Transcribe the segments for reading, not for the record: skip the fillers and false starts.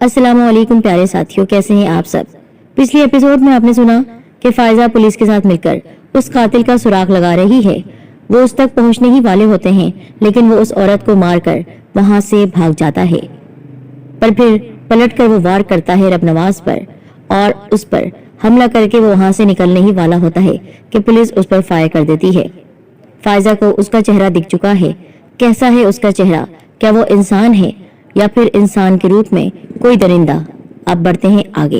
السلام علیکم پیارے ساتھیوں، کیسے ہیں آپ سب؟ پچھلی ایپیسوڈ میں آپ نے سنا کہ فائزہ پولیس کے ساتھ مل کر اس قاتل کا سراغ لگا رہی ہے۔ وہ اس تک پہنچنے ہی والے ہوتے ہیں لیکن وہ اس عورت کو مار کر وہاں سے بھاگ جاتا ہے، پر پھر پلٹ کر وہ وار کرتا ہے رب نواز پر اور اس پر حملہ کر کے وہ وہاں سے نکلنے ہی والا ہوتا ہے کہ پولیس اس پر فائر کر دیتی ہے۔ فائزہ کو اس کا چہرہ دکھ چکا ہے۔ کیسا ہے اس کا چہرہ؟ کیا وہ انسان ہے یا پھر انسان کے روپ میں کوئی درندہ؟ اب بڑھتے ہیں آگے۔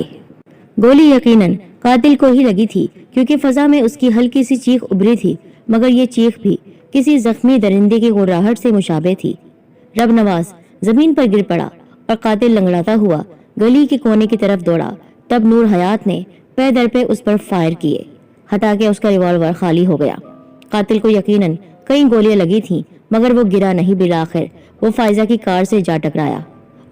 گولی یقیناً قاتل کو ہی لگی تھی کیونکہ فضا میں اس کی ہلکی سی چیخ ابھری تھی، مگر یہ چیخ بھی کسی زخمی درندے کی غراہٹ سے مشابہ تھی۔ رب نواز زمین پر گر پڑا اور قاتل لنگڑاتا ہوا گلی کے کونے کی طرف دوڑا۔ تب نور حیات نے پے در پہ اس پر فائر کیے، ہٹا کے اس کا ریوالور خالی ہو گیا۔ قاتل کو یقیناً کئی گولیاں لگی تھیں مگر وہ گرا نہیں۔ بالآخر وہ فائزہ کی کار سے جا ٹکرایا۔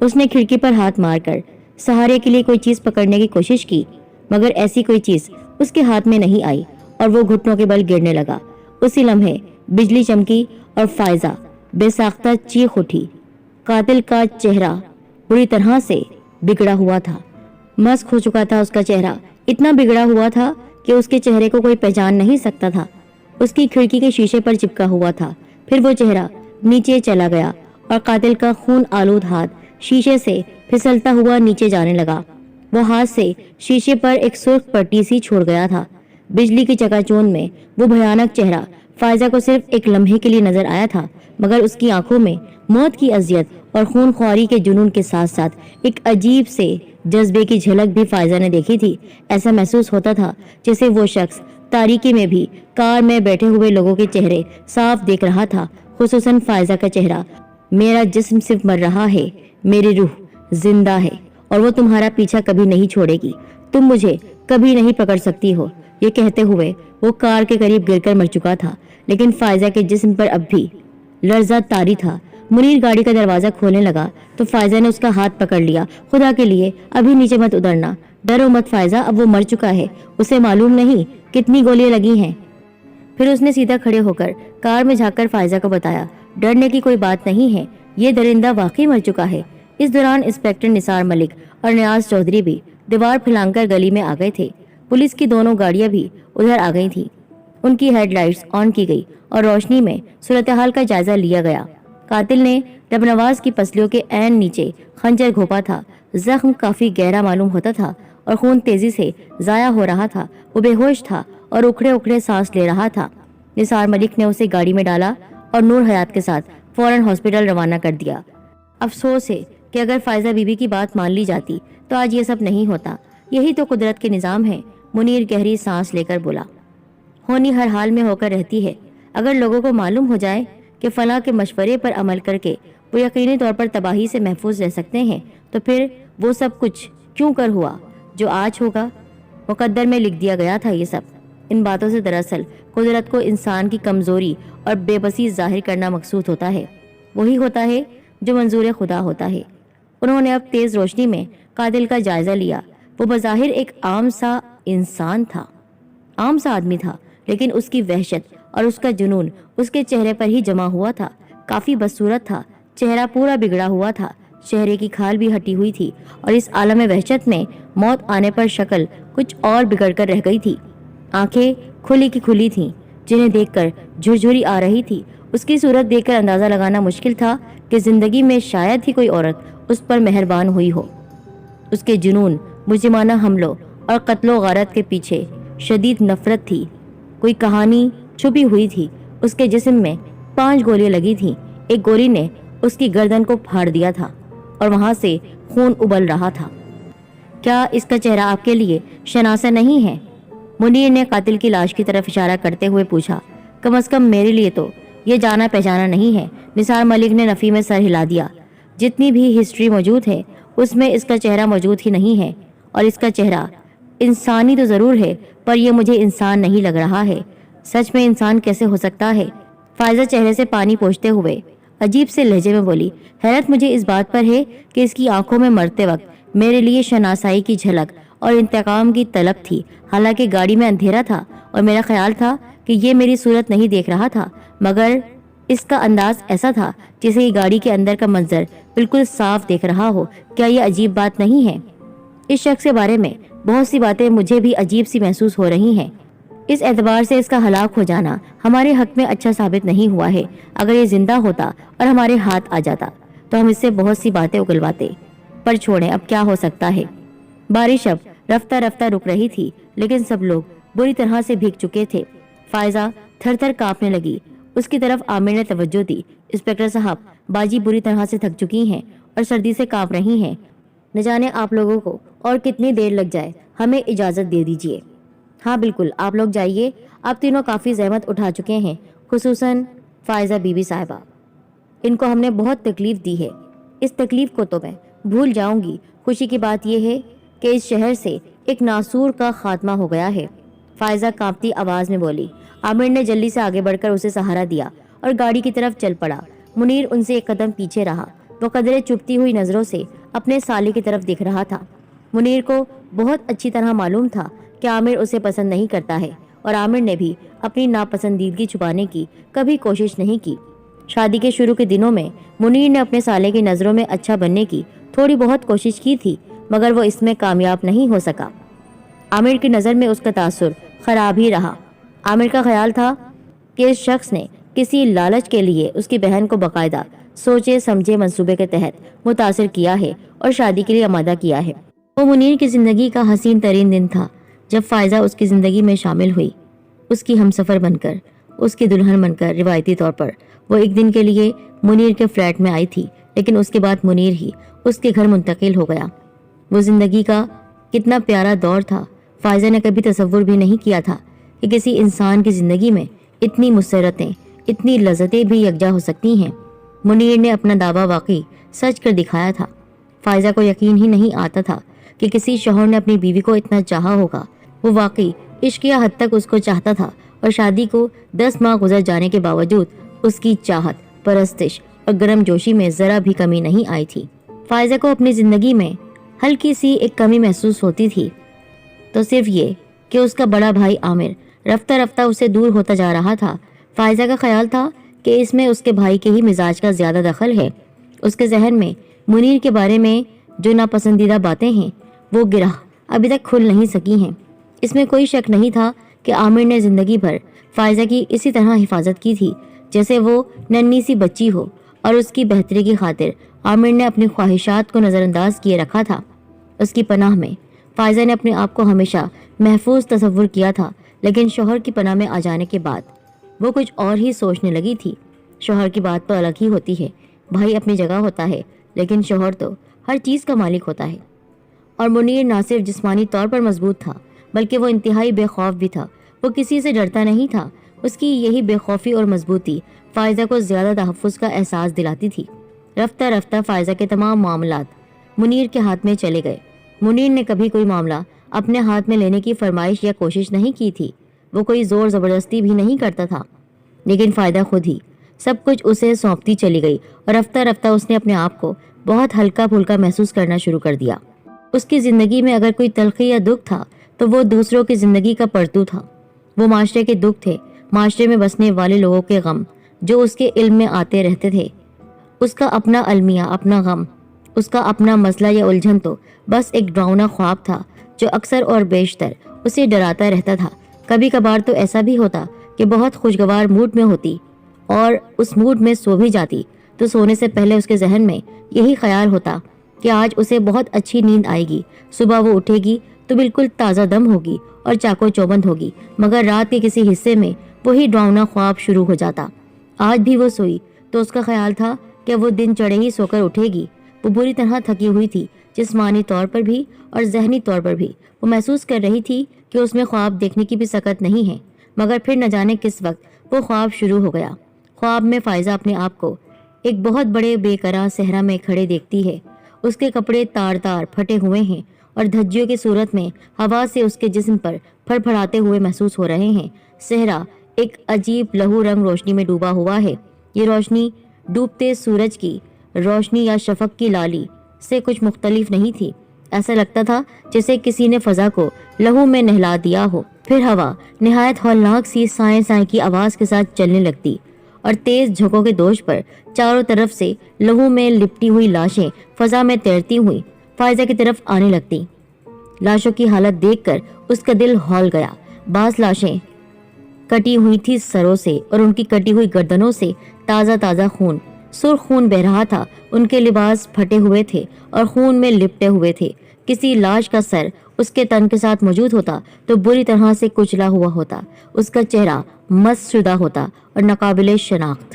اس نے کھڑکی پر ہاتھ مار کر سہارے کے لیے کوئی چیز پکڑنے کی کوشش کی مگر ایسی کوئی چیز اس کے ہاتھ میں نہیں آئی اور وہ گھٹنوں کے بل گرنے لگا۔ اسی لمحے بجلی چمکی اور فائزہ بے ساختہ چیخ اٹھی۔ قاتل کا چہرہ بری طرح سے بگڑا ہوا تھا، مسخ ہو چکا تھا۔ اس کا چہرہ اتنا بگڑا ہوا تھا کہ اس کے چہرے کو کوئی پہچان نہیں سکتا تھا۔ اس کی کھڑکی کے شیشے پر چپکا ہوا تھا۔ پھر وہ چہرہ نیچے چلا گیا اور قاتل کا خون آلود ہاتھ شیشے سے پھسلتا ہوا نیچے جانے لگا۔ وہ ہاتھ سے شیشے پر ایک سرخ پٹی سی چھوڑ گیا تھا۔ بجلی کی چکا چوند میں وہ بھیانک چہرہ فائزہ کو صرف ایک لمحے کے لیے نظر آیا تھا مگر اس کی آنکھوں میں موت کی اذیت اور خون خواری کے جنون کے ساتھ ساتھ ایک عجیب سے جذبے کی جھلک بھی فائزہ نے دیکھی تھی۔ ایسا محسوس ہوتا تھا جیسے وہ شخص تاریکی میں بھی کار میں بیٹھے ہوئے لوگوں کے چہرے صاف دیکھ رہا تھا، خصوصاً فائزہ کا چہرہ۔ میرا جسم صرف مر رہا ہے، میری روح زندہ ہے اور وہ تمہارا پیچھا کبھی نہیں چھوڑے گی، تم مجھے کبھی نہیں پکڑ سکتی ہو۔ یہ کہتے ہوئے وہ کار کے قریب گر کر مر چکا تھا لیکن فائزہ کے جسم پر اب بھی لرزہ طاری تھا۔ منیر گاڑی کا دروازہ کھولنے لگا تو فائزہ نے اس کا ہاتھ پکڑ لیا۔ خدا کے لیے ابھی نیچے مت اترنا، ڈرو مت فائزہ، اب وہ مر چکا ہے، اسے معلوم نہیں کتنی گولیاں لگی ہیں۔ پھر اس نے سیدھا کھڑے ہو کر کار میں جھانک کر فائزہ کو بتایا، ڈرنے کی کوئی بات نہیں ہے، یہ درندہ واقعی مر چکا ہے۔ اس دوران انسپکٹر نثار ملک اور نیاز چودھری بھی دیوار پھلانگ کر گلی میں آ گئے تھے۔ پولیس کی دونوں گاڑیاں بھی ادھر آ گئی تھیں۔ ان کی ہیڈ لائٹس آن کی گئی اور روشنی میں صورتحال کا جائزہ لیا گیا۔ قاتل نے رب نواز کی پسلیوں کے عین نیچے خنجر گھونپا تھا۔ زخم کافی گہرا معلوم ہوتا تھا اور خون تیزی سے ضائع ہو رہا تھا۔ وہ بے ہوش تھا اور اکھڑے اکھڑے سانس لے رہا تھا۔ نثار ملک نے اسے گاڑی میں ڈالا اور نور حیات کے ساتھ فوراً ہاسپٹل روانہ کر دیا۔ افسوس ہے کہ اگر فائزہ بی بی کی بات مان لی جاتی تو آج یہ سب نہیں ہوتا۔ یہی تو قدرت کے نظام ہے، منیر گہری سانس لے کر بولا۔ ہونی ہر حال میں ہو کر رہتی ہے۔ اگر لوگوں کو معلوم ہو جائے کہ فلاں کے مشورے پر عمل کر کے وہ یقینی طور پر تباہی سے محفوظ رہ سکتے ہیں تو پھر وہ سب کچھ کیوں کر ہوا جو آج ہوگا؟ مقدر میں لکھ دیا گیا تھا یہ سب۔ ان باتوں سے دراصل قدرت کو انسان کی کمزوری اور بے بسی ظاہر کرنا مقصود ہوتا ہے۔ وہی ہوتا ہے جو منظور خدا ہوتا ہے۔ انہوں نے اب تیز روشنی میں قاتل کا جائزہ لیا۔ وہ بظاہر ایک عام سا انسان تھا، عام سا آدمی تھا، لیکن اس کی وحشت اور اس کا جنون اس کے چہرے پر ہی جمع ہوا تھا۔ کافی بدصورت تھا، چہرہ پورا بگڑا ہوا تھا، چہرے کی کھال بھی ہٹی ہوئی تھی اور اس عالم وحشت میں موت آنے پر شکل کچھ اور بگڑ کر رہ گئی تھی۔ آنکھیں کھلی کی کھلی تھیں جنہیں دیکھ کر جھرجھری آ رہی تھی۔ اس کی صورت دیکھ کر اندازہ لگانا مشکل تھا کہ زندگی میں شاید ہی کوئی عورت اس پر مہربان ہوئی ہو۔ اس کے جنون، مجرمانہ حملوں اور قتل و غارت کے پیچھے شدید نفرت تھی۔ کوئی کہانی چھپی ہوئی تھی۔ اس کے جسم میں 5 گولیاں لگی تھیں۔ ایک گولی نے اس کی گردن کو پھاڑ دیا تھا اور وہاں سے خون ابل رہا تھا۔ کیا اس کا چہرہ آپ کے لیے شناسا نہیں ہے؟ منیر نے قاتل کی لاش کی طرف اشارہ کرتے ہوئے پوچھا۔ کم از کم میرے لیے تو یہ جانا پہچانا نہیں ہے، نثار ملک نے نفی میں سر ہلا دیا۔ جتنی بھی ہسٹری موجود ہے اس میں اس کا چہرہ موجود ہی نہیں ہے، اور اس کا چہرہ انسانی تو ضرور ہے پر یہ مجھے انسان نہیں لگ رہا ہے۔ سچ میں انسان کیسے ہو سکتا ہے؟ فائزہ چہرے سے پانی پوچھتے ہوئے عجیب سے لہجے میں بولی۔ حیرت مجھے اس بات پر ہے کہ اس کی آنکھوں میں مرتے وقت میرے لیے شناسائی کی جھلک اور انتقام کی طلب تھی، حالانکہ گاڑی میں اندھیرا تھا اور میرا خیال تھا کہ یہ میری صورت نہیں دیکھ رہا تھا، مگر اس کا انداز ایسا تھا جیسے یہ گاڑی کے اندر کا منظر بالکل صاف دیکھ رہا ہو۔ کیا یہ عجیب بات نہیں ہے؟ اس شخص کے بارے میں بہت سی باتیں مجھے بھی عجیب سی محسوس ہو رہی ہیں۔ اس اعتبار سے اس کا ہلاک ہو جانا ہمارے حق میں اچھا ثابت نہیں ہوا ہے۔ اگر یہ زندہ ہوتا اور ہمارے ہاتھ آ جاتا تو ہم اس سے بہت سی باتیں اگلواتے، پر چھوڑیں، اب کیا ہو سکتا ہے۔ بارش اب رفتہ رفتہ رک رہی تھی، لیکن سب لوگ بری طرح سے بھیگ چکے تھے۔ فائزہ تھر تھر کانپنے لگی۔ اس کی طرف عامر نے توجہ دی۔ انسپکٹر صاحب، باجی بری طرح سے تھک چکی ہیں اور سردی سے کانپ رہی ہیں۔ نہ جانے آپ لوگوں کو اور کتنی دیر لگ جائے، ہمیں اجازت دے دیجیے۔ ہاں بالکل، آپ لوگ جائیے، آپ تینوں کافی زحمت اٹھا چکے ہیں، خصوصاً فائزہ بی بی صاحبہ۔ ان کو ہم نے بہت تکلیف دی ہے، اس تکلیف کو تو میں بھول جاؤں گی۔ خوشی کی بات یہ ہے کہ اس شہر سے ایک ناسور کا خاتمہ ہو گیا ہے، فائزہ کانپتی آواز میں بولی۔ عامر نے جلدی سے آگے بڑھ کر اسے سہارا دیا اور گاڑی کی طرف چل پڑا۔ منیر ان سے ایک قدم پیچھے رہا۔ وہ قدرے چپتی ہوئی نظروں سے اپنے سالے کی طرف دیکھ رہا تھا۔ منیر کو بہت اچھی طرح معلوم تھا کہ عامر اسے پسند نہیں کرتا ہے، اور عامر نے بھی اپنی ناپسندیدگی چھپانے کی کبھی کوشش نہیں کی۔ شادی کے شروع کے دنوں میں منیر نے اپنے سالے کی نظروں میں اچھا بننے کی تھوڑی بہت کوشش کی تھی، مگر وہ اس میں کامیاب نہیں ہو سکا۔ عامر کی نظر میں اس کا تاثر خراب ہی رہا۔ عامر کا خیال تھا کہ اس شخص نے کسی لالچ کے لیے اس کی بہن کو باقاعدہ سوچے سمجھے منصوبے کے تحت متاثر کیا ہے اور شادی کے لیے آمادہ کیا ہے۔ وہ منیر کی زندگی کا حسین ترین دن تھا جب فائزہ اس کی زندگی میں شامل ہوئی، اس کی ہمسفر بن کر، اس کی دلہن بن کر۔ روایتی طور پر وہ ایک دن کے لیے منیر کے فلیٹ میں آئی تھی، لیکن اس کے بعد منیر ہی اس کے گھر منتقل ہو گیا۔ وہ زندگی کا کتنا پیارا دور تھا۔ فائزہ نے کبھی تصور بھی نہیں کیا تھا کہ کسی انسان کی زندگی میں اتنی مسرتیں، اتنی لذتیں بھی یکجا ہو سکتی ہیں۔ منیر نے اپنا دعویٰ واقعی سچ کر دکھایا تھا۔ فائزہ کو یقین ہی نہیں آتا تھا کہ کسی شوہر نے اپنی بیوی کو اتنا چاہا ہوگا۔ وہ واقعی عشقیہ حد تک اس کو چاہتا تھا، اور شادی کو 10 ماہ گزر جانے کے باوجود اس کی چاہت، پرستش اور گرم جوشی میں ذرا بھی کمی نہیں آئی تھی۔ فائزہ کو اپنی زندگی میں ہلکی سی ایک کمی محسوس ہوتی تھی، تو صرف یہ کہ اس کا بڑا بھائی عامر رفتہ رفتہ اسے دور ہوتا جا رہا تھا۔ فائزہ کا خیال تھا کہ اس میں اس کے بھائی کے ہی مزاج کا زیادہ دخل ہے۔ اس کے ذہن میں منیر کے بارے میں جو ناپسندیدہ باتیں ہیں، وہ گرہ ابھی تک کھل نہیں سکی ہیں۔ اس میں کوئی شک نہیں تھا کہ عامر نے زندگی بھر فائزہ کی اسی طرح حفاظت کی تھی جیسے وہ ننھی سی بچی ہو، اور اس کی بہتری کی خاطر عامر نے اپنی خواہشات کو نظر انداز کیے رکھا تھا۔ اس کی پناہ میں فائزہ نے اپنے آپ کو ہمیشہ محفوظ تصور کیا تھا، لیکن شوہر کی پناہ میں آ جانے کے بعد وہ کچھ اور ہی سوچنے لگی تھی۔ شوہر کی بات تو الگ ہی ہوتی ہے، بھائی اپنی جگہ ہوتا ہے، لیکن شوہر تو ہر چیز کا مالک ہوتا ہے۔ اور منیر نہ صرف جسمانی طور پر مضبوط تھا، بلکہ وہ انتہائی بے خوف بھی تھا۔ وہ کسی سے ڈرتا نہیں تھا۔ اس کی یہی بے خوفی اور مضبوطی فائزہ کو زیادہ تحفظ کا احساس دلاتی تھی۔ رفتہ رفتہ فائزہ کے تمام معاملات منیر کے ہاتھ میں چلے گئے۔ منیر نے کبھی کوئی معاملہ اپنے ہاتھ میں لینے کی فرمائش یا کوشش نہیں کی تھی۔ وہ کوئی زور زبردستی بھی نہیں کرتا تھا، لیکن فائدہ خود ہی سب کچھ اسے سونپتی چلی گئی، اور رفتہ رفتہ اس نے اپنے آپ کو بہت ہلکا پھلکا محسوس کرنا شروع کر دیا۔ اس کی زندگی میں اگر کوئی تلخی یا دکھ تھا تو وہ دوسروں کی زندگی کا پرتو تھا۔ وہ معاشرے کے دکھ تھے، معاشرے میں بسنے والے لوگوں کے غم جو اس کے علم میں آتے رہتے تھے۔ اس کا اپنا المیہ، اپنا غم، اس کا اپنا مسئلہ یا الجھن تو بس ایک ڈراؤنا خواب تھا جو اکثر اور بیشتر اسے ڈراتا رہتا تھا۔ کبھی کبھار تو ایسا بھی ہوتا کہ بہت خوشگوار موڈ میں ہوتی اور اس موڈ میں سو بھی جاتی تو سونے سے پہلے اس کے ذہن میں یہی خیال ہوتا کہ آج اسے بہت اچھی نیند آئے گی، صبح وہ اٹھے گی تو بالکل تازہ دم ہوگی اور چاقو چوبند ہوگی، مگر رات کے کسی حصے میں وہی ڈراؤنا خواب شروع ہو جاتا۔ آج بھی وہ سوئی تو اس کا خیال تھا کہ وہ دن چڑھے ہی سو کر اٹھے گی۔ وہ بری طرح تھکی ہوئی تھی، جسمانی طور پر بھی اور ذہنی طور پر بھی۔ وہ محسوس کر رہی تھی کہ اس میں خواب دیکھنے کی بھی سکت نہیں ہے، مگر پھر نہ جانے کس وقت وہ خواب شروع ہو گیا۔ خواب میں فائزہ اپنے آپ کو ایک بہت بڑے بے قرار صحرا میں کھڑے دیکھتی ہے۔ اس کے کپڑے تار تار پھٹے ہوئے ہیں اور دھجیوں کی صورت میں ہوا سے اس کے جسم پر پھڑ پھڑاتے ہوئے محسوس ہو رہے ہیں۔ صحرا ایک عجیب لہو رنگ روشنی میں ڈوبا ہوا ہے۔ یہ روشنی ڈوبتے سورج کی روشنی یا شفق کی لالی سے کچھ مختلف نہیں تھی۔ ایسا لگتا تھا جیسے کسی نے فضا کو لہو میں نہلا دیا ہو۔ پھر ہوا نہایت ہولناک سی سائیں سائیں کی آواز کے ساتھ چلنے لگتی اور تیز جھونکوں کے دوش پر چاروں طرف سے لہو میں لپٹی ہوئی لاشیں فضا میں تیرتی ہوئی فائزہ کی طرف آنے لگتی۔ لاشوں کی حالت دیکھ کر اس کا دل ہول گیا۔ بعض لاشیں کٹی ہوئی تھی سروں سے اور ان کی کٹی ہوئی گردنوں سے تازہ تازہ خون، سرخ خون بہ رہا تھا۔ ان کے لباس پھٹے ہوئے تھے اور خون میں لپٹے ہوئے تھے۔ کسی لاش کا سر اس کے تن کے ساتھ موجود ہوتا تو بری طرح سے کچلا ہوا ہوتا، اس کا چہرہ مس شدہ ہوتا اور ناقابل شناخت۔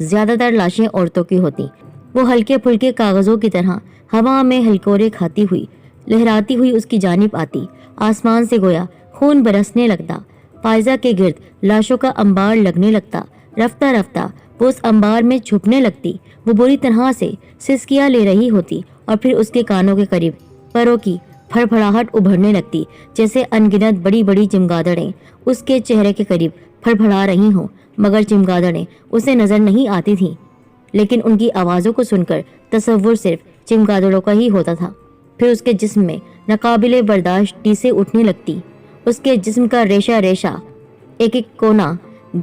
زیادہ تر لاشیں عورتوں کی ہوتی۔ وہ ہلکے پھلکے کاغذوں کی طرح ہوا میں ہلکورے کھاتی ہوئی لہراتی ہوئی اس کی جانب آتی۔ آسمان سے گویا خون برسنے لگتا۔ فائزہ کے گرد لاشوں کا انبار لگنے لگتا۔ رفتہ رفتہ وہ اس انبار میں چھپنے لگتی۔ وہ بری طرح سے سسکیاں لے رہی ہوتی اور پھر اس کے کانوں کے قریب پروں کی پھڑ پھڑاہٹ ابھرنے لگتی، جیسے انگنت بڑی بڑی چمگادڑیں اس کے چہرے کے قریب پھڑ پھڑا رہی ہوں، مگر چمگادڑیں اسے نظر نہیں آتی تھیں، لیکن ان کی آوازوں کو سن کر تصور صرف چمگادڑوں کا ہی ہوتا تھا۔ پھر اس کے جسم میں ناقابل برداشت ٹیسیں اٹھنے لگتی۔ اس کے جسم کا ریشہ ریشہ ایک ایک کونا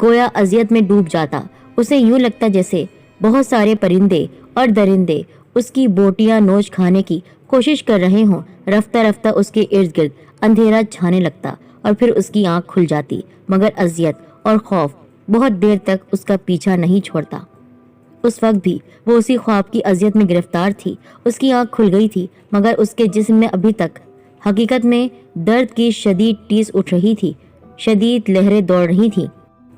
گویا اذیت میں ڈوب جاتا۔ اسے یوں لگتا جیسے بہت سارے پرندے اور درندے اس کی بوٹیاں نوچ کھانے کی کوشش کر رہے ہوں۔ رفتہ رفتہ اس کے ارد گرد اندھیرا چھانے لگتا اور پھر اس کی آنکھ کھل جاتی، مگر اذیت اور خوف بہت دیر تک اس کا پیچھا نہیں چھوڑتا۔ اس وقت بھی وہ اسی خواب کی اذیت میں گرفتار تھی۔ اس کی آنکھ کھل گئی تھی، مگر اس کے جسم میں ابھی تک حقیقت میں درد کی شدید ٹیس اٹھ رہی تھی، شدید لہریں دوڑ رہی تھیں۔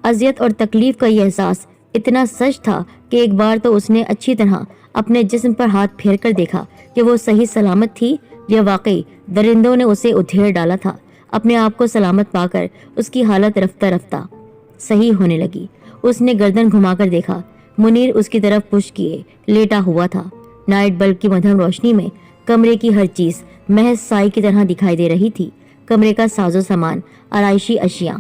اذیت اور تکلیف کا یہ احساس اتنا سچ تھا کہ ایک بار تو اس نے اچھی طرح اپنے جسم پر ہاتھ پھیر کر دیکھا کہ وہ صحیح سلامت تھی یا واقعی درندوں نے اسے ادھیڑ ڈالا تھا۔ اپنے آپ کو سلامت پا کر اس کی حالت رفتہ رفتہ صحیح ہونے لگی۔ اس نے گردن گھما کر دیکھا، منیر اس کی طرف پش کیے لیٹا ہوا تھا۔ نائٹ بلب کی مدھم روشنی میں کمرے کی ہر چیز محض سائی کی طرح دکھائی دے رہی تھی۔ کمرے کا ساز و سامان، آرائشی اشیاء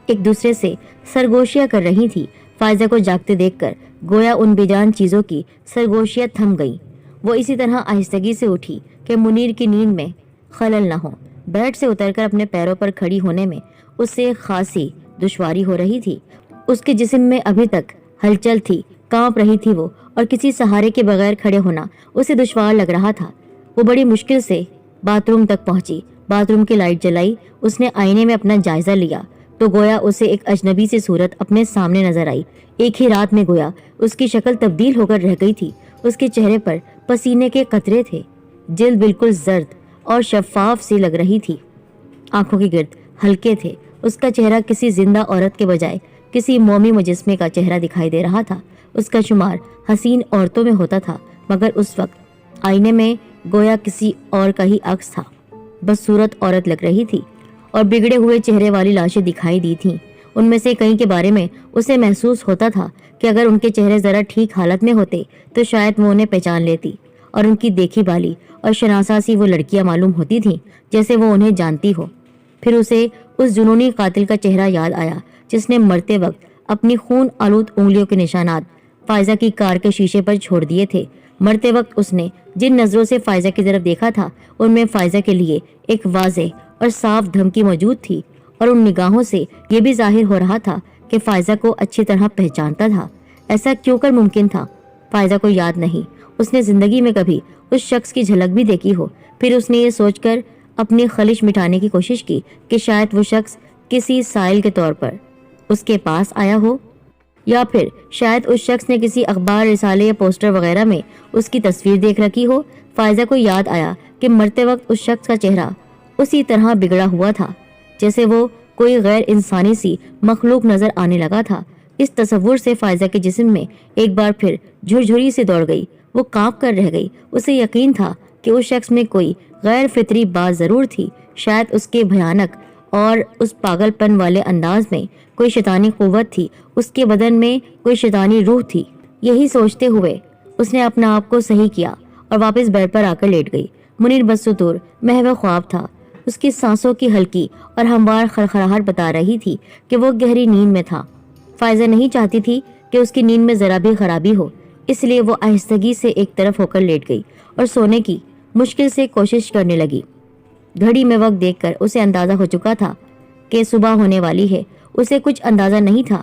ایک دوسرے سے سرگوشیاں کر رہی تھی۔ فائزہ کو جاگتے دیکھ کر گویا ان بے جان چیزوں کی سرگوشیاں تھم گئیں۔ وہ اسی طرح آہستگی سے اٹھی کہ منیر کی نیند میں خلل نہ ہو۔ بیڈ سے اتر کر اپنے پیروں پر کھڑی ہونے میں اس سے خاصی دشواری ہو رہی تھی۔ اس کے جسم میں ابھی تک ہلچل تھی، کانپ رہی تھی وہ، اور کسی سہارے کے بغیر کھڑے ہونا اسے دشوار لگ رہا تھا۔ وہ بڑی مشکل سے باتھ روم تک پہنچی، باتھ روم کی لائٹ جلائی۔ اس نے آئینے میں اپنا جائزہ لیا تو گویا اسے ایک اجنبی سی صورت اپنے سامنے نظر آئی۔ ایک ہی رات میں گویا اس کی شکل تبدیل ہو کر رہ گئی تھی۔ اس کے چہرے پر پسینے کے قطرے تھے، جلد بالکل زرد اور شفاف سی لگ رہی تھی، آنکھوں کے گرد ہلکے تھے۔ اس کا چہرہ کسی زندہ عورت کے بجائے کسی مومی مجسمے کا چہرہ دکھائی دے رہا تھا۔ اس کا شمار حسین عورتوں میں ہوتا تھا، مگر اس وقت آئینے میں گویا کسی اور کا ہی عکس تھا۔ بس صورت عورت لگ رہی تھی اور بگڑے ہوئے چہرے والی لاشیں دکھائی دی تھیں۔ ان میں سے کئی کے بارے میں اسے محسوس ہوتا تھا کہ اگر ان کے چہرے ذرا ٹھیک حالت میں ہوتے تو شاید وہ انہیں پہچان لیتی، اور ان کی دیکھی بالی اور شناسا سی وہ لڑکیاں معلوم ہوتی تھیں جیسے وہ انہیں جانتی ہو۔ پھر اسے اس جنونی قاتل کا چہرہ یاد آیا جس نے مرتے وقت اپنی خون آلود انگلیوں کے نشانات فائزہ کی کار کے شیشے پر چھوڑ دیے تھے۔ مرتے وقت اس نے جن نظروں سے فائزہ کی طرف دیکھا تھا ان میں فائزہ کے لیے ایک واضح اور صاف دھمکی موجود تھی، اور ان نگاہوں سے یہ بھی ظاہر ہو رہا تھا کہ فائزہ کو اچھی طرح پہچانتا تھا۔ ایسا کیوں کر ممکن تھا؟ فائزہ کو یاد نہیں اس نے زندگی میں کبھی اس شخص کی جھلک بھی دیکھی ہو۔ پھر اس نے یہ سوچ کر اپنی خلش مٹانے کی کوشش کی کہ شاید وہ شخص کسی سائل کے طور پر اس کے پاس آیا ہو، یا پھر شاید اس شخص نے کسی اخبار، رسالے یا پوسٹر وغیرہ میں اس کی تصویر دیکھ رکھی ہو۔ فائزہ کو یاد آیا کہ مرتے وقت اس شخص کا چہرہ اسی طرح بگڑا ہوا تھا جیسے وہ کوئی غیر انسانی سی مخلوق نظر آنے لگا تھا۔ اس تصور سے فائزہ کے جسم میں ایک بار پھر جھرجھری سے دوڑ گئی۔ وہ کانپ کر رہ گئی۔ اسے یقین تھا کہ اس شخص میں کوئی غیر فطری بات ضرور تھی، شاید اس کے بھیانک اور اس پاگل پن والے انداز میں کوئی شیطانی قوت تھی، اس کے بدن میں کوئی شیطانی روح تھی۔ یہی سوچتے ہوئے اس نے اپنا آپ کو صحیح کیا اور واپس بیڈ پر آ کر لیٹ گئی۔ منیر بدستور محو خواب تھا۔ اس کی سانسوں کی ہلکی اور ہموار خرخراہٹ بتا رہی تھی کہ وہ گہری نیند میں تھا۔ فائزہ نہیں چاہتی تھی کہ اس کی نیند میں ذرا بھی خرابی ہو، اس لیے وہ آہستگی سے ایک طرف ہو کر لیٹ گئی اور سونے کی مشکل سے کوشش کرنے لگی۔ گھڑی میں وقت دیکھ کر اسے اندازہ ہو چکا تھا کہ صبح ہونے والی ہے۔ اسے کچھ اندازہ نہیں تھا